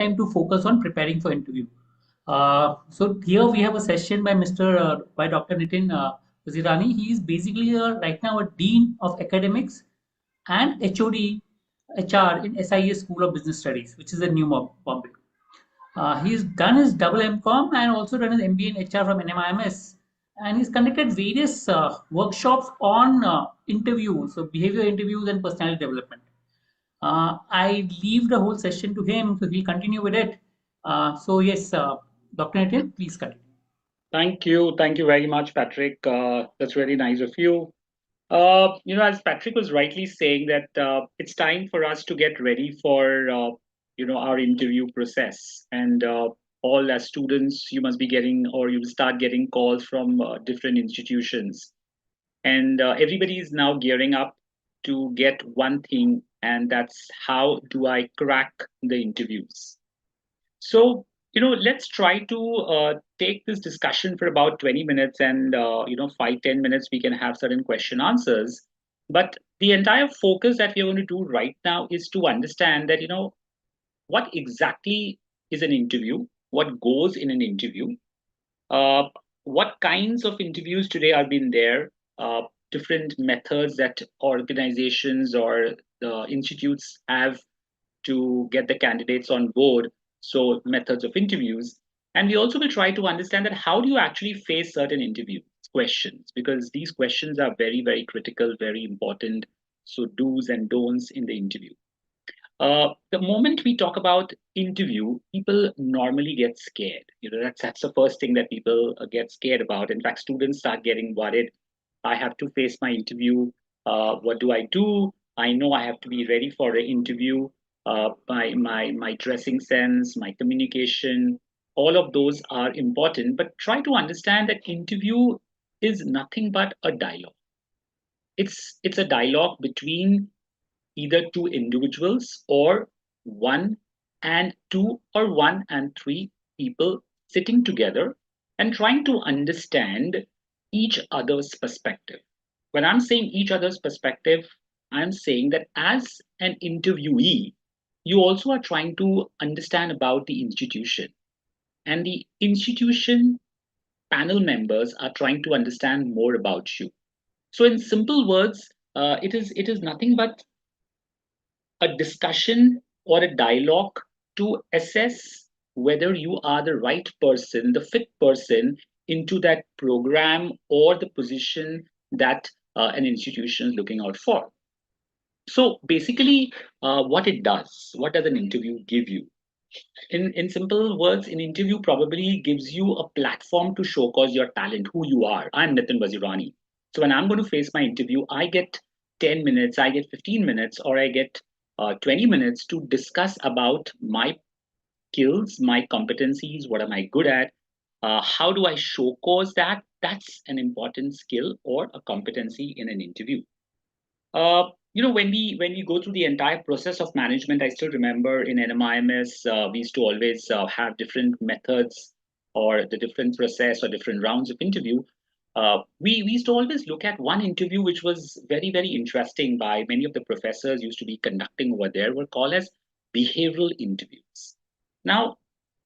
time to focus on preparing for interview. So here we have a session by by Dr. Nitin Vazirani. He is basically right now a Dean of Academics and HOD HR in SIES School of Business Studies, which is a New Bombay. He's done his double MCOM and also done his MBA in HR from NMIMS. And he's conducted various workshops on interviews, so behavior interviews and personality development. I leave the whole session to him, so he'll continue with it. So yes, Dr. Nitin, please continue. Thank you. Thank you very much, Patrick. That's really nice of you. As Patrick was rightly saying that it's time for us to get ready for, our interview process. And all as students, you must be getting or you start getting calls from different institutions. And everybody is now gearing up to get one thing, and that's how do I crack the interviews? So, let's try to take this discussion for about 20 minutes and, 5-10 minutes, we can have certain question answers. But the entire focus that we're going to do right now is to understand that, what exactly is an interview, what goes in an interview, uh, what kinds of interviews today are being there, different methods that organizations or the institutes have to get the candidates on board, so methods of interviews. And we also will try to understand that how do you actually face certain interview questions, because these questions are very, very critical, very important. So do's and don'ts in the interview. The moment we talk about interview, people normally get scared. That's the first thing that people get scared about. In fact, students start getting worried. I have to face my interview. What do I do? I know I have to be ready for the interview. My dressing sense, my communication, all of those are important. But try to understand that interview is nothing but a dialogue. It's a dialogue between either two individuals or one and two or one and three people sitting together and trying to understand each other's perspective. When I'm saying each other's perspective, I'm saying that as an interviewee, you also are trying to understand about the institution. And the institution panel members are trying to understand more about you. So, in simple words, it is nothing but a discussion or a dialogue to assess whether you are the right person, the fit person into that program or the position that an institution is looking out for. So basically, what does an interview give you? In simple words, an interview probably gives you a platform to showcase your talent, who you are. I'm Nitin Vazirani. So when I'm going to face my interview, I get 10 minutes, I get 15 minutes, or I get 20 minutes to discuss about my skills, my competencies, what am I good at, how do I showcase that? That's an important skill or a competency in an interview. When we go through the entire process of management, I still remember in NMIMS, we used to always have different methods or the different process or different rounds of interview. We used to always look at one interview which was very, very interesting by many of the professors used to be conducting over there, were called as behavioral interviews. Now,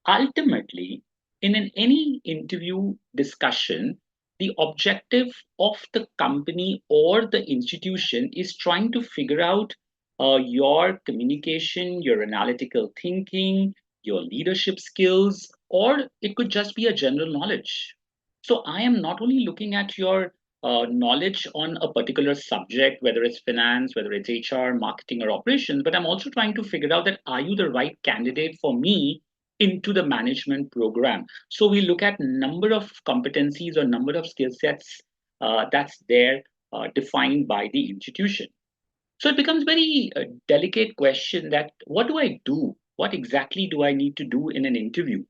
ultimately, in any interview discussion, the objective of the company or the institution is trying to figure out your communication, your analytical thinking, your leadership skills, or it could just be a general knowledge. So I am not only looking at your knowledge on a particular subject, whether it's finance, whether it's HR, marketing, or operations, but I'm also trying to figure out that are you the right candidate for me into the management program. So we look at number of competencies or number of skill sets that's there defined by the institution. So it becomes very delicate question that what do I do? What exactly do I need to do in an interview?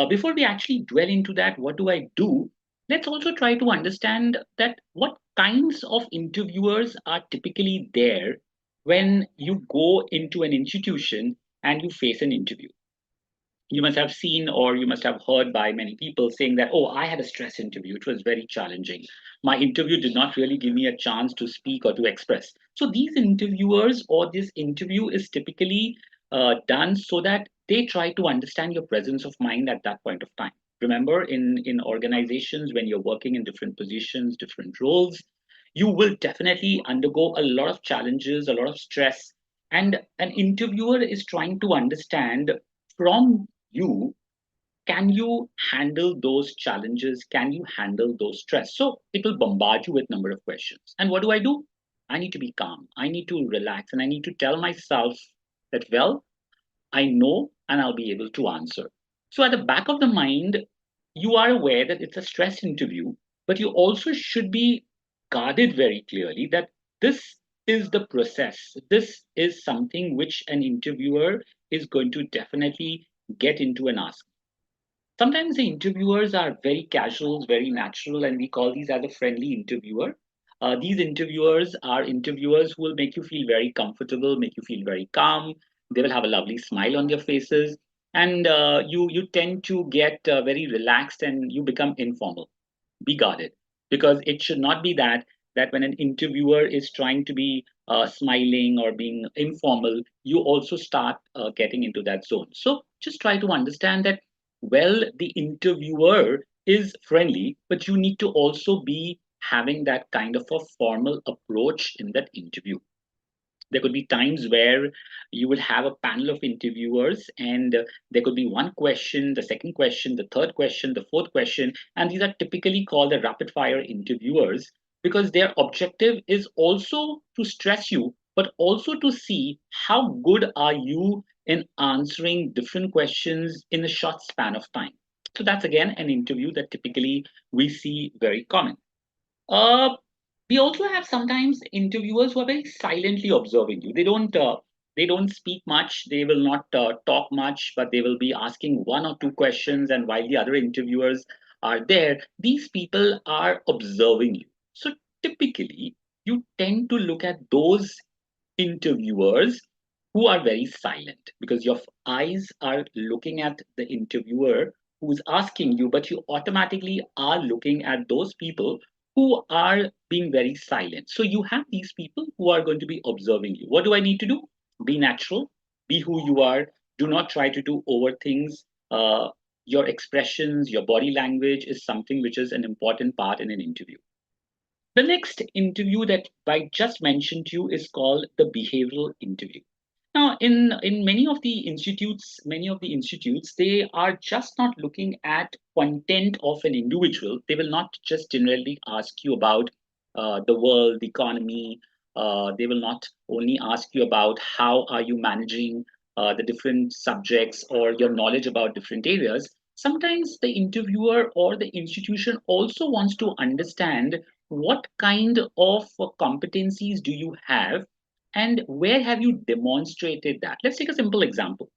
Before we actually dwell into that, what do I do? Let's also try to understand that what kinds of interviewers are typically there when you go into an institution and you face an interview. You must have seen or you must have heard by many people saying that, oh, I had a stress interview. It was very challenging. My interview did not really give me a chance to speak or to express. So these interviewers or this interview is typically done so that they try to understand your presence of mind at that point of time. Remember, in organizations, when you're working in different positions, different roles, you will definitely undergo a lot of challenges, a lot of stress, and an interviewer is trying to understand from you, can you handle those challenges, can you handle those stress? So it will bombard you with number of questions. And what do? I need to be calm, I need to relax, and I need to tell myself that, well, I know and I'll be able to answer. So at the back of the mind, you are aware that it's a stress interview, but you also should be guarded very clearly that this is the process. This is something which an interviewer is going to definitely get into and ask. Sometimes the interviewers are very casual, very natural, and we call these as a friendly interviewer. These interviewers are interviewers who will make you feel very comfortable, make you feel very calm. They will have a lovely smile on their faces, and you tend to get very relaxed and you become informal. Be guarded, because it should not be that when an interviewer is trying to be smiling or being informal, you also start getting into that zone. So just try to understand that, well, the interviewer is friendly, but you need to also be having that kind of a formal approach in that interview. There could be times where you will have a panel of interviewers, and there could be one question, the second question, the third question, the fourth question, and these are typically called the rapid fire interviewers, because their objective is also to stress you, but also to see how good are you in answering different questions in a short span of time. So that's again an interview that typically we see very common. uh, we also have sometimes interviewers who are very silently observing you. They don't speak much. They will not talk much, but they will be asking one or two questions. And while the other interviewers are there, these people are observing you. So typically, you tend to look at those interviewers who are very silent, because your eyes are looking at the interviewer who's asking you, but you automatically are looking at those people who are being very silent. So you have these people who are going to be observing you. What do I need to do? Be natural, be who you are. Do not try to do over things. Your expressions, your body language is something which is an important part in an interview. The next interview that I just mentioned to you is called the behavioral interview. Now, in many of the institutes, they are just not looking at content of an individual. They will not just generally ask you about the world, the economy. They will not only ask you about how are you managing the different subjects or your knowledge about different areas. Sometimes the interviewer or the institution also wants to understand what kind of competencies do you have and where have you demonstrated that. Let's take a simple example.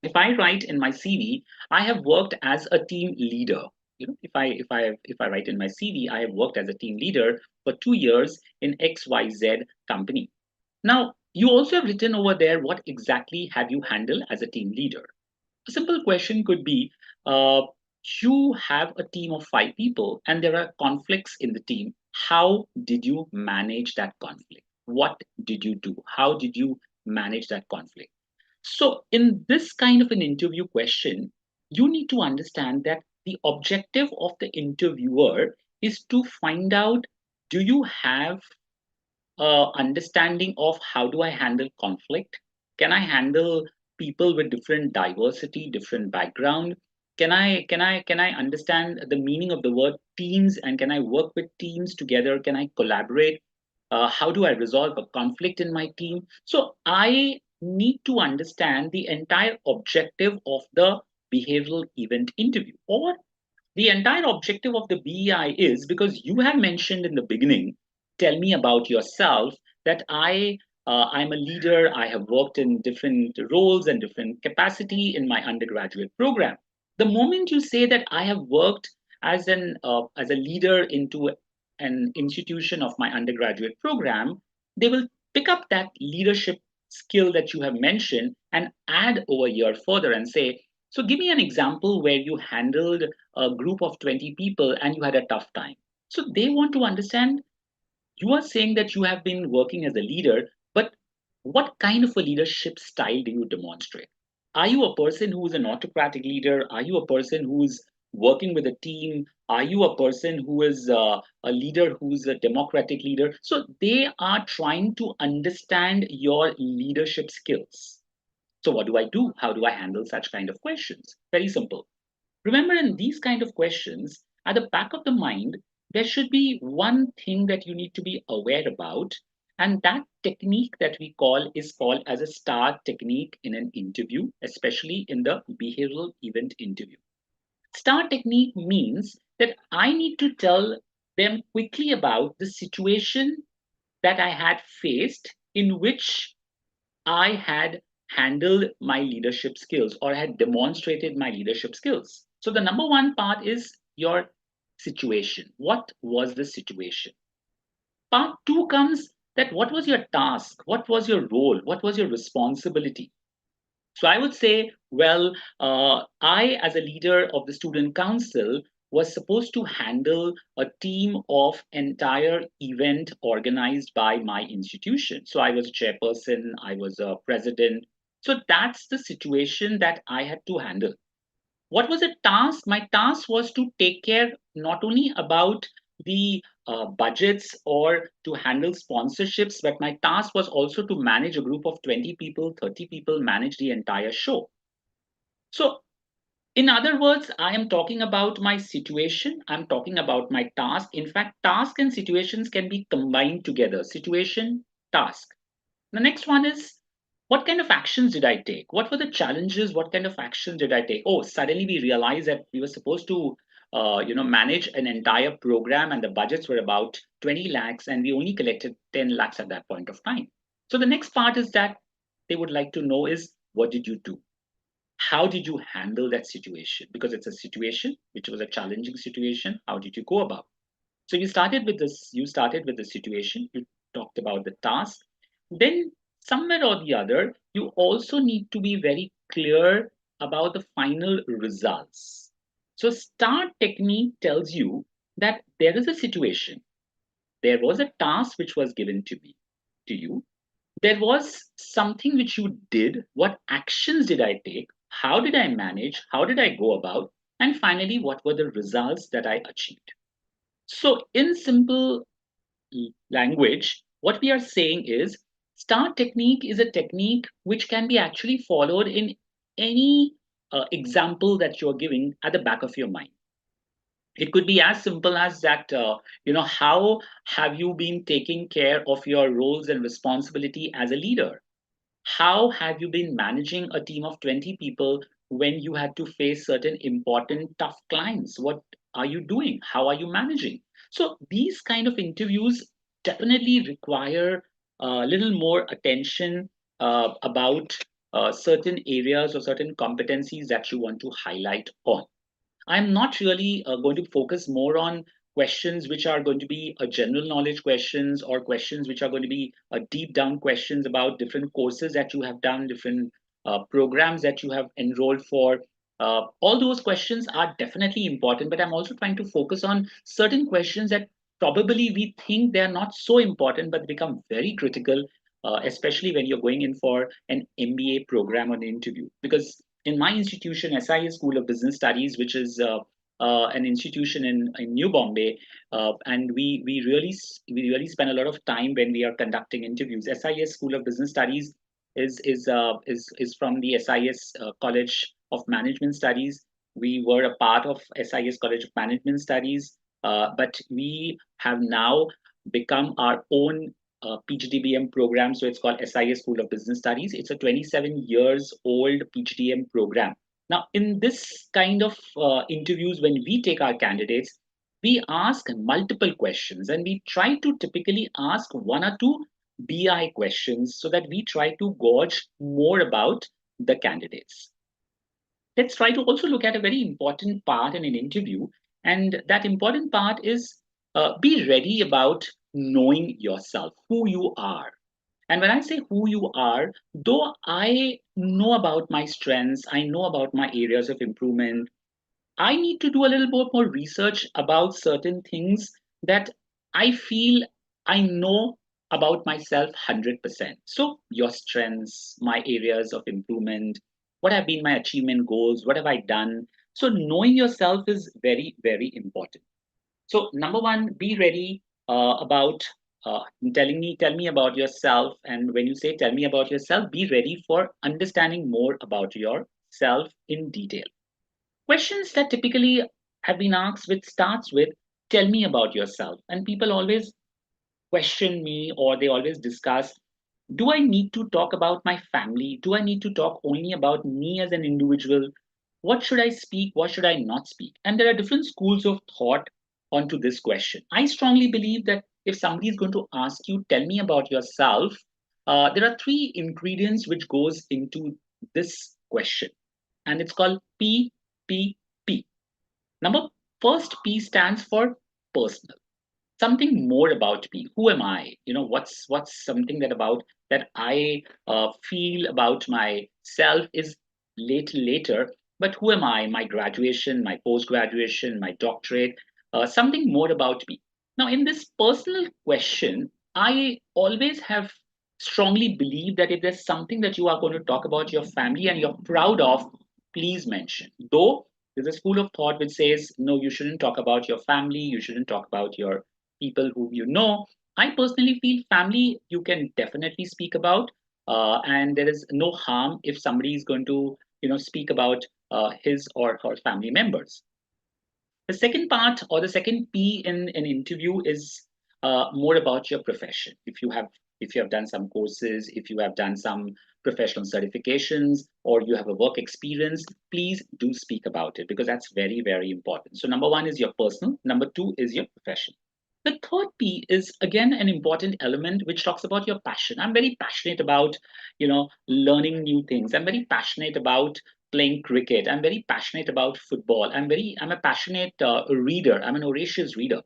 If I write in my CV, I have worked as a team leader. If I write in my CV, I have worked as a team leader for 2 years in XYZ company. Now, you also have written over there what exactly have you handled as a team leader. A simple question could be, uh, you have a team of 5 people and there are conflicts in the team. How did you manage that conflict? What did you do? How did you manage that conflict? So, in this kind of an interview question, you need to understand that the objective of the interviewer is to find out, do you have understanding of how do I handle conflict? Can I handle people with different diversity, different background? Can I understand the meaning of the word teams, and can I work with teams together? Can I collaborate? How do I resolve a conflict in my team? So I need to understand the entire objective of the behavioral event interview, or the entire objective of the BEI is because you have mentioned in the beginning, tell me about yourself, that I'm a leader, I have worked in different roles and different capacity in my undergraduate program. The moment you say that I have worked as a leader into an institution of my undergraduate program, they will pick up that leadership skill that you have mentioned and add over here further and say, so give me an example where you handled a group of 20 people and you had a tough time. So they want to understand, you are saying that you have been working as a leader, but what kind of a leadership style do you demonstrate? Are you a person who is an autocratic leader? Are you a person who's working with a team? Are you a person who is a leader who's a democratic leader? So they are trying to understand your leadership skills. So what do I do? How do I handle such kind of questions? Very simple. Remember, in these kind of questions, at the back of the mind, there should be one thing that you need to be aware about. And that technique that we call is called as a STAR technique in an interview, especially in the behavioral event interview. STAR technique means that I need to tell them quickly about the situation that I had faced in which I had handled my leadership skills or had demonstrated my leadership skills. So the number one part is your situation. What was the situation? Part two comes that what was your task? What was your role? What was your responsibility? So I would say, well, I, as a leader of the student council, was supposed to handle a team of entire event organized by my institution. So I was a chairperson, I was a president. So that's the situation that I had to handle. What was a task? My task was to take care not only about the budgets or to handle sponsorships, but my task was also to manage a group of 20 people, 30 people, manage the entire show. So, in other words, I am talking about my situation, I'm talking about my task. In fact, task and situations can be combined together. Situation, task. The next one is what kind of actions did I take? What were the challenges? What kind of actions did I take? Oh, suddenly we realized that we were supposed to, manage an entire program, and the budgets were about 20 lakhs, and we only collected 10 lakhs at that point of time. So the next part is that they would like to know is what did you do? How did you handle that situation? Because it's a situation which was a challenging situation. How did you go about? So you started with this, you started with the situation, you talked about the task. Then, somewhere or the other, you also need to be very clear about the final results. So, STAR technique tells you that there is a situation, there was a task which was given to you, there was something which you did, what actions did I take, how did I manage, how did I go about, and finally, what were the results that I achieved. So, in simple language, what we are saying is STAR technique is a technique which can be actually followed in any example that you're giving at the back of your mind. It could be as simple as that, how have you been taking care of your roles and responsibility as a leader? How have you been managing a team of 20 people when you had to face certain important, tough clients? What are you doing? How are you managing? So, these kind of interviews definitely require a little more attention about certain areas or certain competencies that you want to highlight on. I'm not really going to focus more on questions which are going to be a general knowledge questions or questions which are going to be a deep down questions about different courses that you have done, different programs that you have enrolled for. All those questions are definitely important, but I'm also trying to focus on certain questions that probably we think they are not so important, but become very critical, especially when you're going in for an MBA program or an interview. Because in my institution, SIES School of Business Studies, which is an institution in New Bombay, and we really spend a lot of time when we are conducting interviews. SIS School of Business Studies is from the SIS College of Management Studies. We were a part of SIS College of Management Studies, but we have now become our own PGDBM program. So it's called SIS School of Business Studies. It's a 27 years old PGDM program. Now, in this kind of interviews, when we take our candidates, we ask multiple questions and we try to typically ask one or two BI questions so that we try to gauge more about the candidates. Let's try to also look at a very important part in an interview. And that important part is be ready about knowing yourself, who you are. And when I say who you are, though I know about my strengths, I know about my areas of improvement, I need to do a little bit more research about certain things that I feel I know about myself 100%. So, your strengths, my areas of improvement, what have been my achievement goals, what have I done. So knowing yourself is very, very important. So number one, be ready about tell me about yourself. And when you say tell me about yourself, be ready for understanding more about yourself in detail. Questions that typically have been asked, which starts with tell me about yourself, and people always question me, or they always discuss, do I need to talk about my family? Do I need to talk only about me as an individual? What should I speak? What should I not speak? And there are different schools of thought onto this question. I strongly believe that if somebody is going to ask you, tell me about yourself, there are three ingredients which goes into this question, and it's called PPP. Number first P stands for personal, something more about me. Who am I? What's something that I feel about myself is later. But who am I? My graduation, my post graduation, my doctorate, something more about me. Now, in this personal question, I always have strongly believed that if there's something that you are going to talk about your family and you're proud of, please mention. Though there's a school of thought which says no, you shouldn't talk about your family, you shouldn't talk about your people whom you know. I personally feel family you can definitely speak about, and there is no harm if somebody is going to speak about his or her family members. The second part, or the second P in an interview, is more about your profession. If you have done some courses, if you have done some professional certifications, or you have a work experience, please do speak about it, because that's very, very important. So number one is your personal. Number two is your profession. The third P is again an important element which talks about your passion. I'm very passionate about, learning new things. I'm very passionate about playing cricket. I'm very passionate about football. I'm a passionate reader. I'm an voracious reader.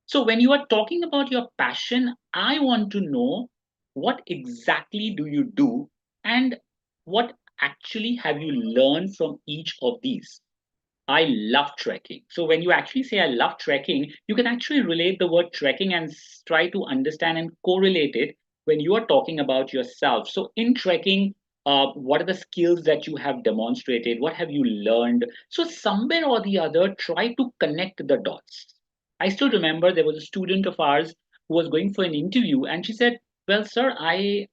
So when you are talking about your passion, I want to know what exactly do you do, and what actually have you learned from each of these. I love trekking. So when you actually say I love trekking, you can actually relate the word trekking and try to understand and correlate it when you are talking about yourself. So in trekking, what are the skills that you have demonstrated? What have you learned? So somewhere or the other, try to connect the dots. I still remember there was a student of ours who was going for an interview, and she said, "Well, sir, I'm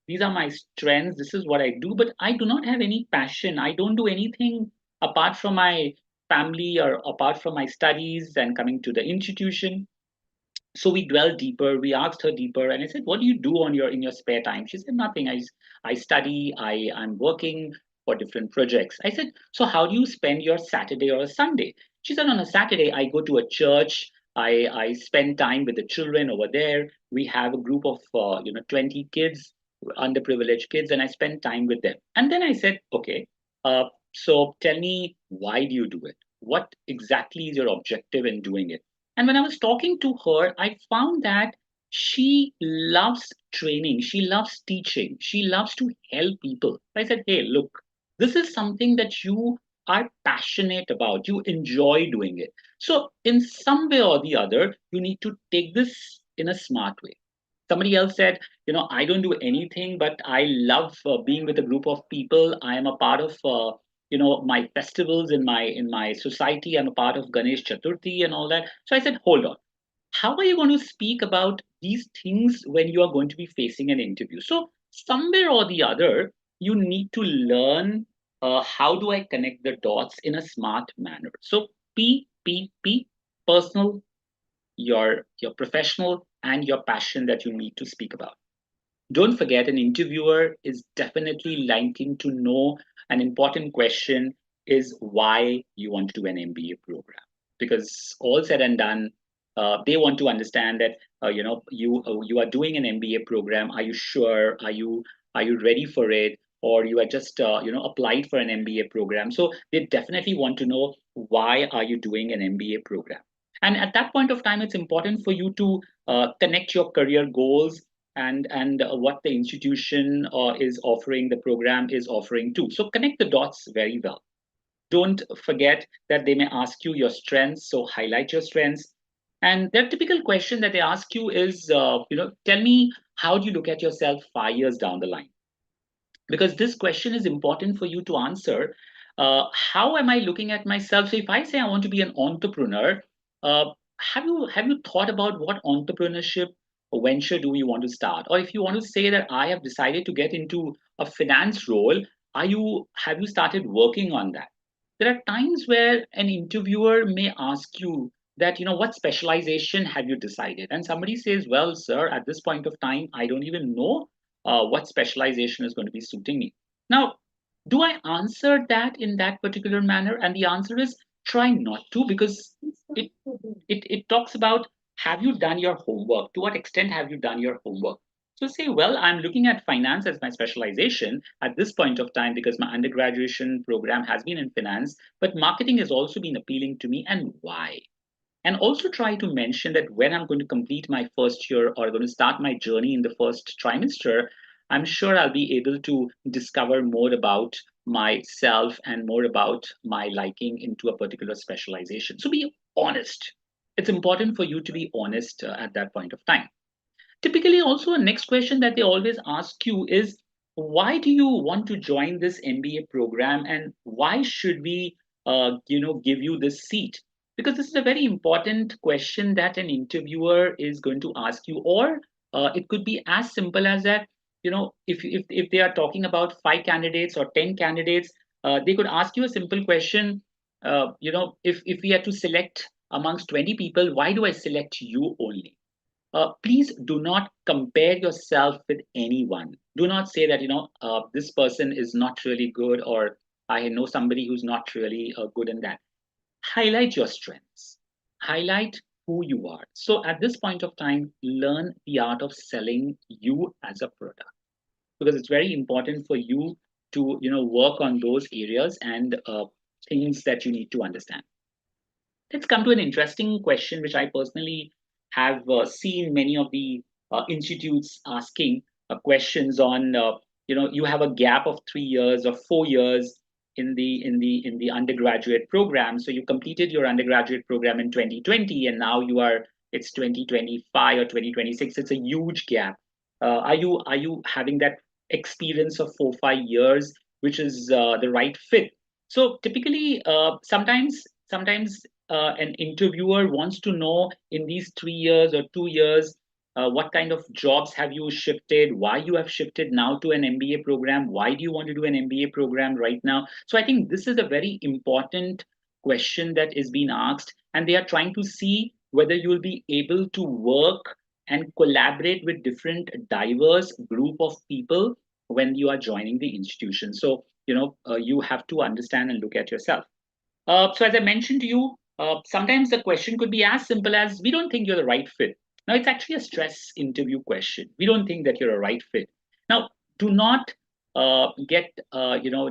these are my strengths. This is what I do, but I do not have any passion. I don't do anything apart from my family or apart from my studies and coming to the institution." So we dwelled deeper, we asked her deeper, and I said, what do you do on your in your spare time? She said, nothing. I study, I'm working for different projects. I said, so how do you spend your Saturday or a Sunday? She said, on a Saturday I go to a church. I spend time with the children over there. We have a group of 20 kids, underprivileged kids, and I spend time with them. And then I said, okay, so tell me, why do you do it? What exactly is your objective in doing it? And when I was talking to her, I found that she loves training, she loves teaching, she loves to help people. I said, hey, look, this is something that you are passionate about, you enjoy doing it. So, in some way or the other, you need to take this in a smart way. Somebody else said, I don't do anything, but I love being with a group of people. I am a part of my festivals in my society. I'm a part of Ganesh Chaturthi and all that. So I said, hold on, how are you going to speak about these things when you are going to be facing an interview? So somewhere or the other, you need to learn how do I connect the dots in a smart manner. So PPP, personal, your professional, and your passion that you need to speak about. Don't forget, an interviewer is definitely liking to know. An important question is why you want to do an MBA program. Because all said and done, they want to understand that you are doing an MBA program. Are you sure? Are you ready for it? Or you are just applied for an MBA program. So they definitely want to know, why are you doing an MBA program? And at that point of time, it's important for you to connect your career goals and what the institution is offering, the program is offering too. So connect the dots very well. Don't forget that they may ask you your strengths, so highlight your strengths. And their typical question that they ask you is, tell me, how do you look at yourself 5 years down the line? because this question is important for you to answer. How am I looking at myself? So if I say I want to be an entrepreneur, uh, have you thought about what entrepreneurship venture do you want to start? Or if you want to say that I have decided to get into a finance role, have you started working on that? There are times where an interviewer may ask you that, what specialization have you decided? And somebody says, well, sir, at this point of time, I don't even know what specialization is going to be suiting me. Now, do I answer that in that particular manner? And the answer is try not to, because it it talks about, have you done your homework? To what extent have you done your homework? So say, well, I'm looking at finance as my specialization at this point of time because my undergraduate program has been in finance, but marketing has also been appealing to me, and why? And also try to mention that when I'm going to complete my first year or going to start my journey in the first trimester, I'm sure I'll be able to discover more about myself and more about my liking into a particular specialization. So be honest. It's important for you to be honest at that point of time. Typically, also, a next question that they always ask you is, why do you want to join this MBA program, and why should we, give you this seat? Because this is a very important question that an interviewer is going to ask you, or it could be as simple as that. If they are talking about 5 candidates or 10 candidates, they could ask you a simple question. If we had to select amongst 20 people, why do I select you only? Please do not compare yourself with anyone. Do not say that, this person is not really good, or I know somebody who's not really good in that. Highlight your strengths, highlight who you are. So at this point of time, learn the art of selling you as a product, because it's very important for you to, work on those areas and things that you need to understand. Let's come to an interesting question, which I personally have seen many of the institutes asking questions on. You have a gap of 3 years or 4 years in the undergraduate program. So you completed your undergraduate program in 2020, and now it's 2025 or 2026. It's a huge gap. Are you having that experience of 4 5 years, which is the right fit? So typically, sometimes an interviewer wants to know, in these 3 years or 2 years, what kind of jobs have you shifted, why you have shifted now to an MBA program, why do you want to do an MBA program right now? So I think this is a very important question that is being asked, and they are trying to see whether you will be able to work and collaborate with different diverse group of people when you are joining the institution. So you have to understand and look at yourself. So as I mentioned to you, sometimes the question could be as simple as, we don't think you're the right fit. Now, it's actually a stress interview question. We don't think that you're a right fit. Now, do not get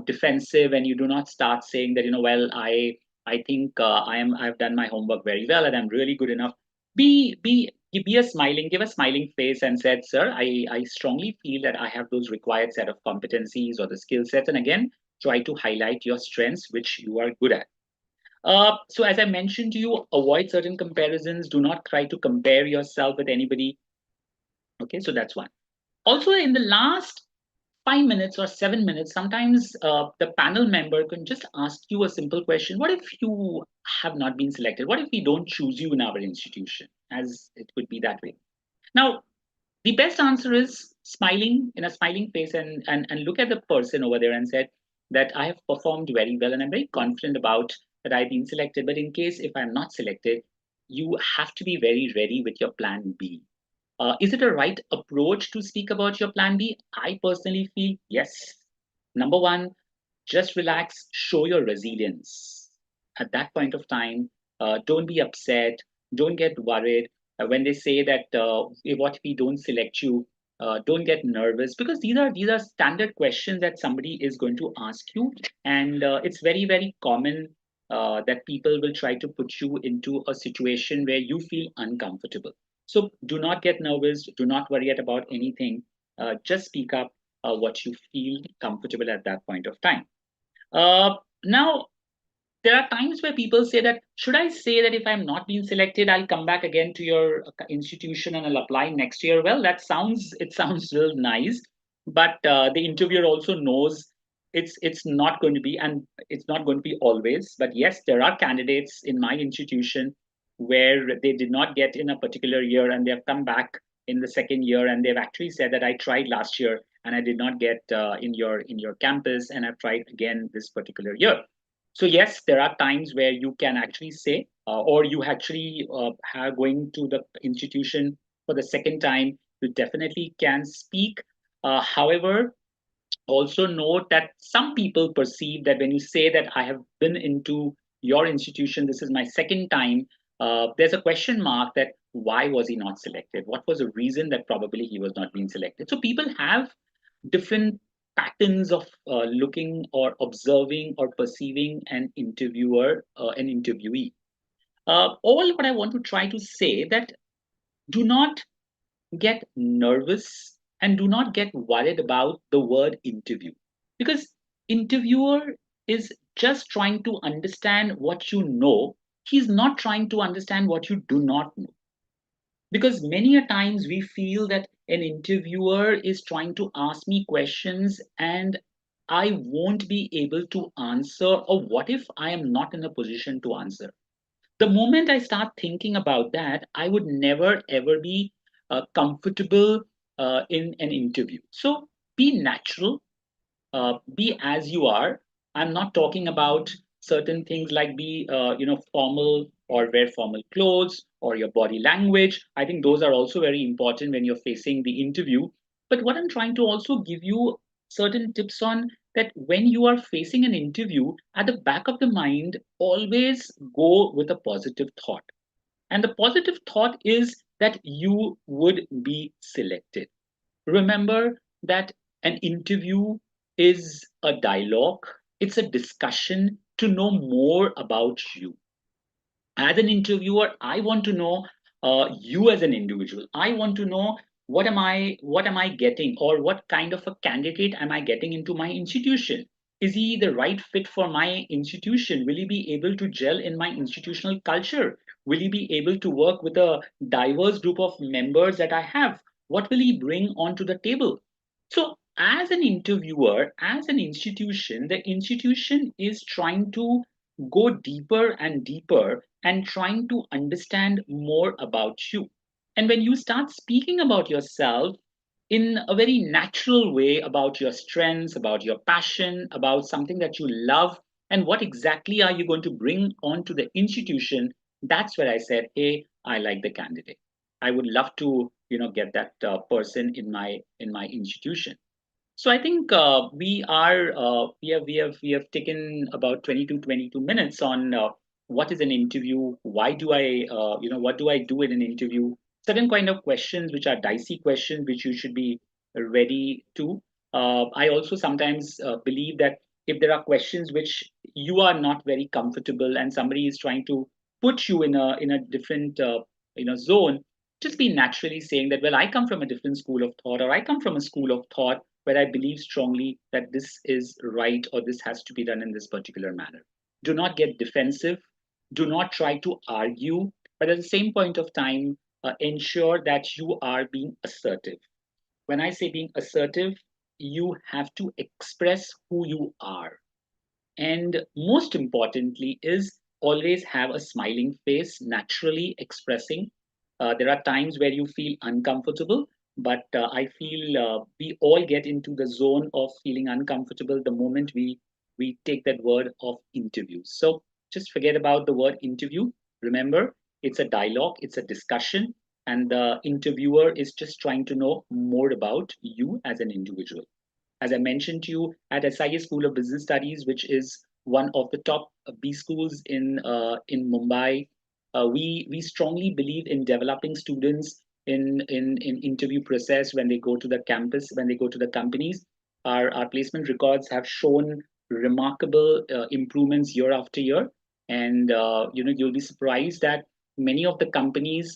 defensive, and you do not start saying that, well, I think I've done my homework very well and I'm really good enough. Give a smiling face and said, sir, I strongly feel that I have those required set of competencies or the skill sets. And again, try to highlight your strengths, which you are good at. So as I mentioned to you, avoid certain comparisons. Do not try to compare yourself with anybody. Okay, so that's one. Also, in the last 5 minutes or 7 minutes, sometimes the panel member can just ask you a simple question. What if you have not been selected? What if we don't choose you in our institution? As it could be that way. Now, the best answer is smiling, in a smiling face, and look at the person over there and said that I have performed very well and I'm very confident about that I've been selected. But in case if I'm not selected, you have to be very ready with your plan B. Is it a right approach to speak about your plan B? I personally feel yes. Number one, just relax, show your resilience. At that point of time, don't be upset, don't get worried. When they say that, what if we don't select you, don't get nervous, because these are standard questions that somebody is going to ask you, and it's very very common that people will try to put you into a situation where you feel uncomfortable. So do not get nervous, do not worry about anything. Just speak up what you feel comfortable at that point of time. Now, there are times where people say that, should I say that if I'm not being selected, I'll come back again to your institution and I'll apply next year? Well, it sounds real nice. but the interviewer also knows it's not going to be, and it's not going to be always. But yes, there are candidates in my institution where they did not get in a particular year, and they have come back in the second year, and they've actually said that I tried last year and I did not get in your campus, and I've tried again this particular year. So yes, there are times where you can actually say, or you actually are going to the institution for the second time, you definitely can speak. However, also note that some people perceive that when you say that I have been into your institution, this is my second time, there's a question mark that why was he not selected? What was the reason that probably he was not being selected? So people have different patterns of looking or observing or perceiving an interviewer, an interviewee. All what I want to try to say that do not get nervous and do not get worried about the word interview, because interviewer is just trying to understand what you know. He's not trying to understand what you do not know, because many a times we feel that an interviewer is trying to ask me questions and I won't be able to answer, or what if I am not in a position to answer? The moment I start thinking about that, I would never ever be comfortable in an interview. So be natural, be as you are. I'm not talking about certain things like be formal or wear formal clothes or your body language. I think those are also very important when you're facing the interview. But what I'm trying to also give you certain tips on, that when you are facing an interview, at the back of the mind, always go with a positive thought. And the positive thought is that you would be selected. Remember that an interview is a dialogue, it's a discussion to know more about you. As an interviewer, I want to know you as an individual. I want to know what am I getting, or what kind of a candidate am I getting into my institution. Is he the right fit for my institution? Will he be able to gel in my institutional culture? Will he be able to work with a diverse group of members that I have? What will he bring onto the table? So as an interviewer, as an institution, the institution is trying to go deeper and deeper and trying to understand more about you. And when you start speaking about yourself in a very natural way, about your strengths, about your passion, about something that you love, and what exactly are you going to bring onto the institution, that's where I said, hey, I like the candidate. I would love to, get that person in my institution. So I think we have taken about 22 minutes on what is an interview, why do I what do I do in an interview, certain kind of questions which are dicey questions which you should be ready to. I also sometimes believe that if there are questions which you are not very comfortable and somebody is trying to put you in a different zone, just be naturally saying that, well, I come from a different school of thought, or I come from a school of thought where I believe strongly that this is right or this has to be done in this particular manner. Do not get defensive. Do not try to argue, but at the same point of time, ensure that you are being assertive. When I say being assertive, you have to express who you are. And most importantly, is always have a smiling face, naturally expressing. There are times where you feel uncomfortable, but I feel we all get into the zone of feeling uncomfortable the moment we take that word of interview. So just forget about the word interview. Remember, it's a dialogue, it's a discussion, and the interviewer is just trying to know more about you as an individual. As I mentioned to you, at SIES School of Business Studies, which is one of the top B schools in Mumbai, we strongly believe in developing students in interview process when they go to the campus, when they go to the companies. Our placement records have shown remarkable improvements year after year, and you'll be surprised that many of the companies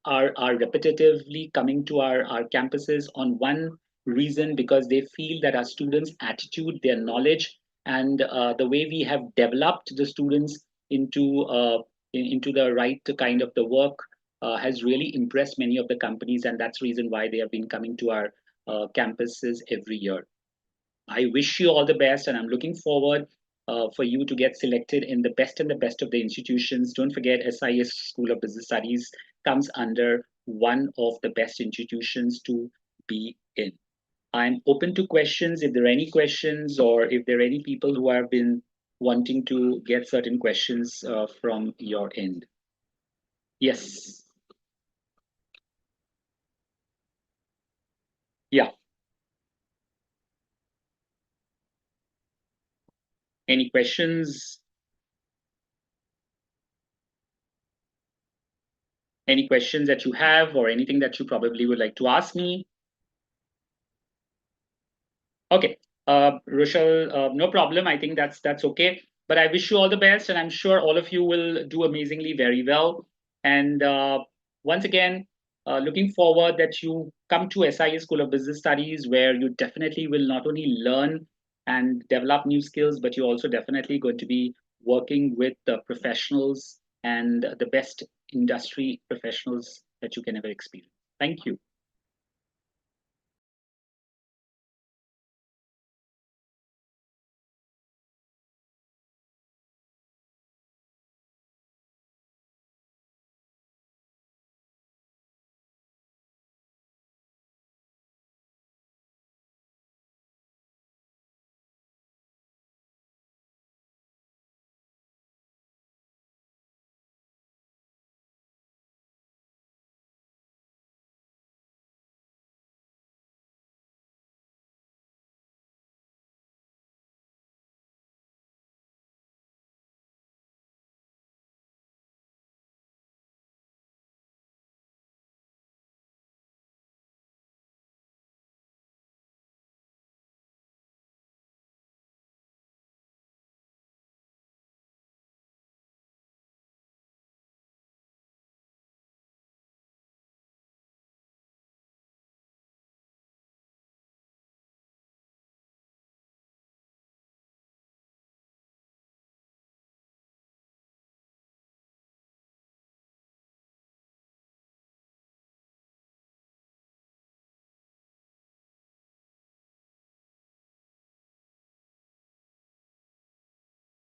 are repetitively coming to our campuses on one reason, because they feel that our students' attitude, their knowledge, and the way we have developed the students into the right kind of the work has really impressed many of the companies, and that's the reason why they have been coming to our campuses every year. I wish you all the best, and I'm looking forward for you to get selected in the best and the best of the institutions. Don't forget, SIES School of Business Studies comes under one of the best institutions to be in. I'm open to questions if there are any questions, or if there are any people who have been wanting to get certain questions from your end. Yes. Yeah. Any questions? Any questions that you have, or anything that you probably would like to ask me? Okay, Rochelle, no problem. I think that's okay. But I wish you all the best, and I'm sure all of you will do amazingly very well. And once again, looking forward that you come to SIE School of Business Studies, where you definitely will not only learn and develop new skills, but you're also definitely going to be working with the professionals and the best industry professionals that you can ever experience. Thank you.